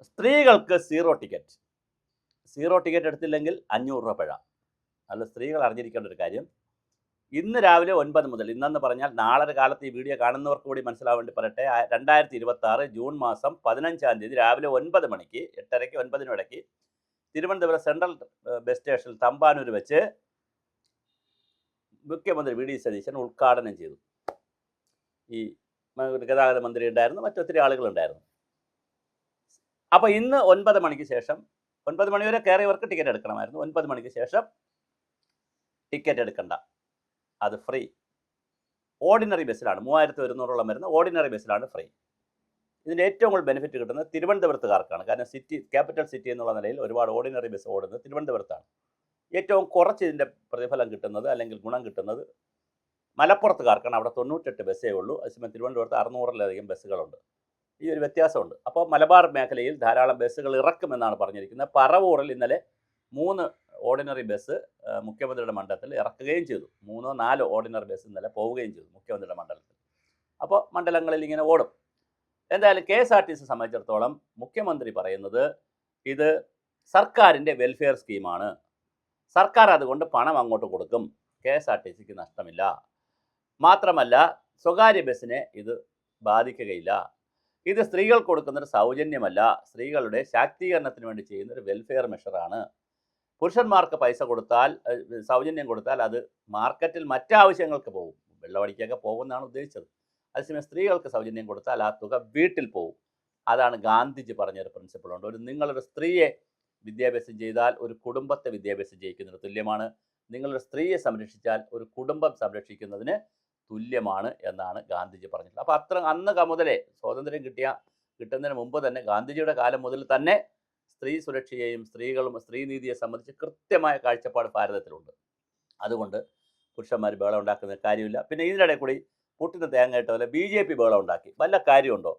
സ്ത്രീകൾക്ക് zero ticket എടുത്തില്ലെങ്കിൽ 500 രൂപ പിഴ. അല്ല, സ്ത്രീകൾ അറിഞ്ഞിരിക്കേണ്ട ഒരു കാര്യം, ഇന്ന് രാവിലെ 9 മുതൽ, ഇന്നെന്ന് പറഞ്ഞാൽ നാളെ കാലത്ത് ഈ വീഡിയോ കാണുന്നവർക്ക് കൂടി മനസ്സിലാവാൻ വേണ്ടി പറയട്ടെ, 2026 ജൂൺ മാസം 15-ാം തീയതി രാവിലെ 9 മണിക്ക്, 8:30-ക്ക് 9-നും ഇടയ്ക്ക് തിരുവനന്തപുരം സെൻട്രൽ ബസ് സ്റ്റേഷനിൽ തമ്പാനൂർ വെച്ച് മുഖ്യമന്ത്രി വി ഡി സതീശൻ ഉദ്ഘാടനം ചെയ്തു. ഈ ഗതാഗത മന്ത്രി ഉണ്ടായിരുന്നു, മറ്റൊത്തിരി ആളുകളുണ്ടായിരുന്നു. അപ്പോൾ ഇന്ന് 9 മണിക്ക് ശേഷം, 9 മണി വരെ കയറിയവർക്ക് ടിക്കറ്റ് എടുക്കണമായിരുന്നു. 9 മണിക്ക് ശേഷം ടിക്കറ്റ് എടുക്കണ്ട, അത് ഫ്രീ. ഓർഡിനറി ബസ്സിലാണ് 3100 വരുന്ന ഓർഡിനറി ബസ്സിലാണ് ഫ്രീ. ഇതിൻ്റെ ഏറ്റവും കൂടുതൽ ബെനിഫിറ്റ് കിട്ടുന്നത് തിരുവനന്തപുരത്തുകാർക്കാണ്. കാരണം ക്യാപിറ്റൽ സിറ്റി എന്നുള്ള നിലയിൽ ഒരുപാട് ഓർഡിനറി ബസ് ഓടുന്നത് തിരുവനന്തപുരത്താണ്. ഏറ്റവും കുറച്ച് ഇതിൻ്റെ പ്രതിഫലം കിട്ടുന്നത്, അല്ലെങ്കിൽ ഗുണം കിട്ടുന്നത് മലപ്പുറത്തുകാർക്കാണ്. അവിടെ 98 ബസ്സേ ഉള്ളൂ. അതേസമയം തിരുവനന്തപുരത്ത് 600-ലധികം ബസ്സുകളുണ്ട്. ഈ ഒരു വ്യത്യാസമുണ്ട്. അപ്പോൾ മലബാർ മേഖലയിൽ ധാരാളം ബസ്സുകൾ ഇറക്കുമെന്നാണ് പറഞ്ഞിരിക്കുന്നത്. പറവൂറിൽ ഇന്നലെ 3 ഓർഡിനറി ബസ് മുഖ്യമന്ത്രിയുടെ മണ്ഡലത്തിൽ ഇറക്കുകയും ചെയ്തു. 3-4 ഓർഡിനറി ബസ് ഇന്നലെ പോവുകയും ചെയ്തു മുഖ്യമന്ത്രിയുടെ മണ്ഡലത്തിൽ. അപ്പോൾ മണ്ഡലങ്ങളിൽ ഇങ്ങനെ ഓടും. എന്തായാലും KSRTC സംബന്ധിച്ചിടത്തോളം മുഖ്യമന്ത്രി പറയുന്നത് ഇത് സർക്കാരിൻ്റെ വെൽഫെയർ സ്കീമാണ്, സർക്കാർ അതുകൊണ്ട് പണം അങ്ങോട്ട് കൊടുക്കും, KSRTCക്ക് നഷ്ടമില്ല. മാത്രമല്ല സ്വകാര്യ ബസ്സിനെ ഇത് ബാധിക്കുകയില്ല. ഇത് സ്ത്രീകൾക്ക് കൊടുക്കുന്നൊരു സൗജന്യമല്ല, സ്ത്രീകളുടെ ശാക്തീകരണത്തിന് വേണ്ടി ചെയ്യുന്നൊരു വെൽഫെയർ മെഷറാണ്. പുരുഷന്മാർക്ക് പൈസ കൊടുത്താൽ, സൗജന്യം കൊടുത്താൽ അത് മാർക്കറ്റിൽ മറ്റാവശ്യങ്ങൾക്ക് പോകും, വെള്ളമടിക്കൊക്കെ പോകുമെന്നാണ് ഉദ്ദേശിച്ചത്. അതേസമയം സ്ത്രീകൾക്ക് സൗജന്യം കൊടുത്താൽ ആ തുക വീട്ടിൽ പോകും. അതാണ് ഗാന്ധിജി പറഞ്ഞൊരു പ്രിൻസിപ്പിളുണ്ട്. നിങ്ങളൊരു സ്ത്രീയെ വിദ്യാഭ്യാസം ചെയ്താൽ ഒരു കുടുംബത്തെ വിദ്യാഭ്യാസം ചെയ്യിക്കുന്നതിന് തുല്യമാണ്. നിങ്ങളൊരു സ്ത്രീയെ സംരക്ഷിച്ചാൽ ഒരു കുടുംബം സംരക്ഷിക്കുന്നതിന് തുല്യമാണ് എന്നാണ് ഗാന്ധിജി പറഞ്ഞിട്ടുള്ളത്. അപ്പോൾ അന്ന് മുതലേ, സ്വാതന്ത്ര്യം കിട്ടുന്നതിന് മുമ്പ് തന്നെ, ഗാന്ധിജിയുടെ കാലം മുതൽ തന്നെ സ്ത്രീ സുരക്ഷയെയും സ്ത്രീനീതിയെ സംബന്ധിച്ച് കൃത്യമായ കാഴ്ചപ്പാട് ഭാരതത്തിലുണ്ട്. അതുകൊണ്ട് പുരുഷന്മാർ ബഹളം ഉണ്ടാക്കുന്ന കാര്യമില്ല. പിന്നെ ഇതിനിടെ കൂടി പുട്ടിന് തേങ്ങ ഇട്ട പോലെ BJP ബഹളം ഉണ്ടാക്കി. വല്ല കാര്യമുണ്ടോ?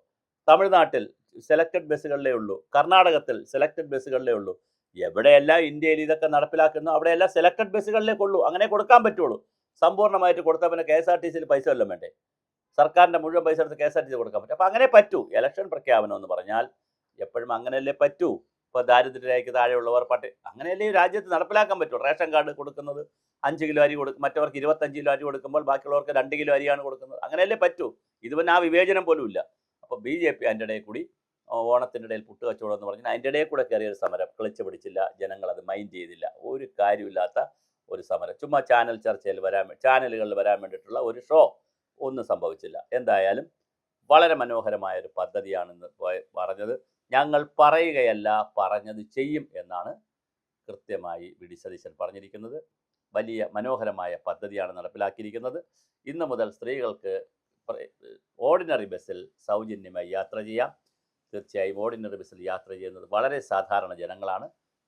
തമിഴ്നാട്ടിൽ സെലക്റ്റഡ് ബസ്സുകളിലേ ഉള്ളൂ, കർണാടകത്തിൽ സെലക്റ്റഡ് ബസ്സുകളിലേ ഉള്ളൂ. എവിടെയെല്ലാം ഇന്ത്യയിൽ ഇതൊക്കെ നടപ്പിലാക്കുന്നു അവിടെയെല്ലാം സെലക്റ്റഡ് ബസ്സുകളിലേക്കുള്ളൂ. അങ്ങനെ കൊടുക്കാൻ പറ്റുള്ളൂ. സമ്പൂർണ്ണമായിട്ട് കൊടുത്താൽ പിന്നെ KSRTCയിൽ പൈസ വല്ലതും വേണ്ടേ? സർക്കാരിൻ്റെ മുഴുവൻ പൈസ എടുത്ത് KSRTC കൊടുക്കാൻ പറ്റും. അപ്പോൾ അങ്ങനെ പറ്റൂ. ഇലക്ഷൻ പ്രഖ്യാപനം എന്ന് പറഞ്ഞാൽ എപ്പോഴും അങ്ങനെയല്ലേ പറ്റൂ. ഇപ്പോൾ ദാരിദ്ര്യരേഖയ്ക്ക് താഴെയുള്ളവർ അങ്ങനെയല്ലേ ഈ രാജ്യത്ത് നടപ്പിലാക്കാൻ പറ്റൂ. റേഷൻ കാർഡ് കൊടുക്കുന്നത് 5 കിലോ അരി കൊടുക്കും, മറ്റവർക്ക് 25 കിലോ അരി കൊടുക്കുമ്പോൾ ബാക്കിയുള്ളവർക്ക് 2 കിലോ അരിയാണ് കൊടുക്കുന്നത്. അങ്ങനെയല്ലേ പറ്റൂ. ഇത് പിന്നെ ആ വിവേചനം പോലും ഇല്ല. അപ്പോൾ BJP അതിൻ്റെ ഇടയിൽ കൂടി ഓണത്തിൻ്റെ ഇടയിൽ പുട്ട് കച്ചവടം എന്ന് പറഞ്ഞാൽ അതിൻ്റെ ഇടയിൽ കൂടെ കയറിയൊരു സമരം, ക്ലച്ച് പിടിച്ചില്ല, ജനങ്ങളത് മൈൻഡ് ചെയ്തില്ല. ഒരു കാര്യമില്ലാത്ത ഒരു സമരം, ചുമ്മാ ചാനലുകളിൽ വരാൻ വേണ്ടിയിട്ടുള്ള ഒരു ഷോ, ഒന്നും സംഭവിച്ചില്ല. എന്തായാലും വളരെ മനോഹരമായ ഒരു പദ്ധതിയാണെന്ന് പറഞ്ഞത്. ഞങ്ങൾ പറയുകയല്ല, പറഞ്ഞത് ചെയ്യും എന്നാണ് കൃത്യമായി വി ഡി സതീശൻ പറഞ്ഞിരിക്കുന്നത്. വലിയ മനോഹരമായ പദ്ധതിയാണ് നടപ്പിലാക്കിയിരിക്കുന്നത്. ഇന്നു മുതൽ സ്ത്രീകൾക്ക് ഓർഡിനറി ബസ്സിൽ സൗജന്യമായി യാത്ര ചെയ്യാം. തീർച്ചയായും ഓർഡിനറി ബസ്സിൽ യാത്ര ചെയ്യുന്നത് വളരെ സാധാരണ ജനങ്ങളാണ്.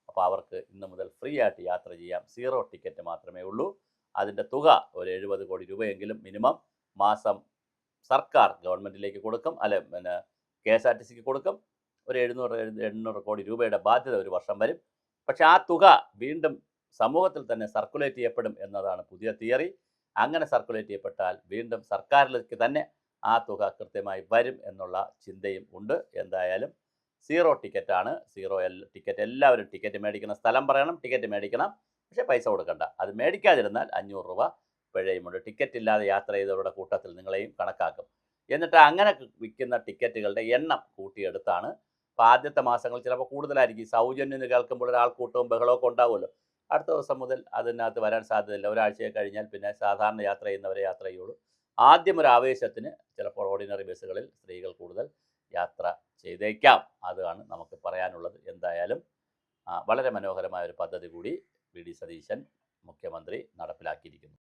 അപ്പോൾ അവർക്ക് ഇന്നു മുതൽ ഫ്രീ ആയിട്ട് യാത്ര ചെയ്യാം. സീറോ ടിക്കറ്റ് മാത്രമേ ഉള്ളൂ. അതിൻ്റെ തുക ഒരു 70 കോടി രൂപയെങ്കിലും മിനിമം മാസം സർക്കാർ ഗവൺമെൻറ്റിലേക്ക് കൊടുക്കും, പിന്നെ KSRTCക്ക് കൊടുക്കും. ഒരു 700-800 കോടി രൂപയുടെ ബാധ്യത ഒരു വർഷം വരും. പക്ഷേ ആ തുക വീണ്ടും സമൂഹത്തിൽ തന്നെ സർക്കുലേറ്റ് ചെയ്യപ്പെടും എന്നതാണ് പുതിയ തിയറി. അങ്ങനെ സർക്കുലേറ്റ് ചെയ്യപ്പെട്ടാൽ വീണ്ടും സർക്കാരിലേക്ക് തന്നെ ആ തുക കൃത്യമായി വരും എന്നുള്ള ചിന്തയും ഉണ്ട്. എന്തായാലും സീറോ ടിക്കറ്റാണ്. ടിക്കറ്റ് എല്ലാവരും ടിക്കറ്റ് മേടിക്കുന്ന സ്ഥലം പറയണം, ടിക്കറ്റ് മേടിക്കണം, പക്ഷേ പൈസ കൊടുക്കണ്ട. അത് മേടിക്കാതിരുന്നാൽ 500 രൂപ പിഴയുമുണ്ട്. ടിക്കറ്റ് ഇല്ലാതെ യാത്ര ചെയ്തവരുടെ കൂട്ടത്തിൽ നിങ്ങളെയും കണക്കാക്കും. എന്നിട്ട് അങ്ങനെ വിൽക്കുന്ന ടിക്കറ്റുകളുടെ എണ്ണം കൂട്ടിയെടുത്താണ്. അപ്പോൾ ആദ്യത്തെ മാസങ്ങളിൽ ചിലപ്പോൾ കൂടുതലായിരിക്കും. സൗജന്യം കേൾക്കുമ്പോൾ ഒരാൾക്കൂട്ടവും ബഹളമൊക്കെ ഉണ്ടാവുമല്ലോ. അടുത്ത ദിവസം മുതൽ അതിനകത്ത് വരാൻ സാധ്യതയില്ല. ഒരാഴ്ചയെ കഴിഞ്ഞാൽ പിന്നെ സാധാരണ യാത്ര ചെയ്യുന്നവരെ യാത്ര ചെയ്യുള്ളൂ. ആദ്യം ഒരു ആവേശത്തിന് ചിലപ്പോൾ ഓർഡിനറി ബസ്സുകളിൽ സ്ത്രീകൾ കൂടുതൽ യാത്ര ചെയ്തേക്കാം. അതാണ് നമുക്ക് പറയാനുള്ളത്. എന്തായാലും വളരെ മനോഹരമായ ഒരു പദ്ധതി കൂടി വി ഡി സതീശൻ മുഖ്യമന്ത്രി നടപ്പിലാക്കിയിരിക്കുന്നു.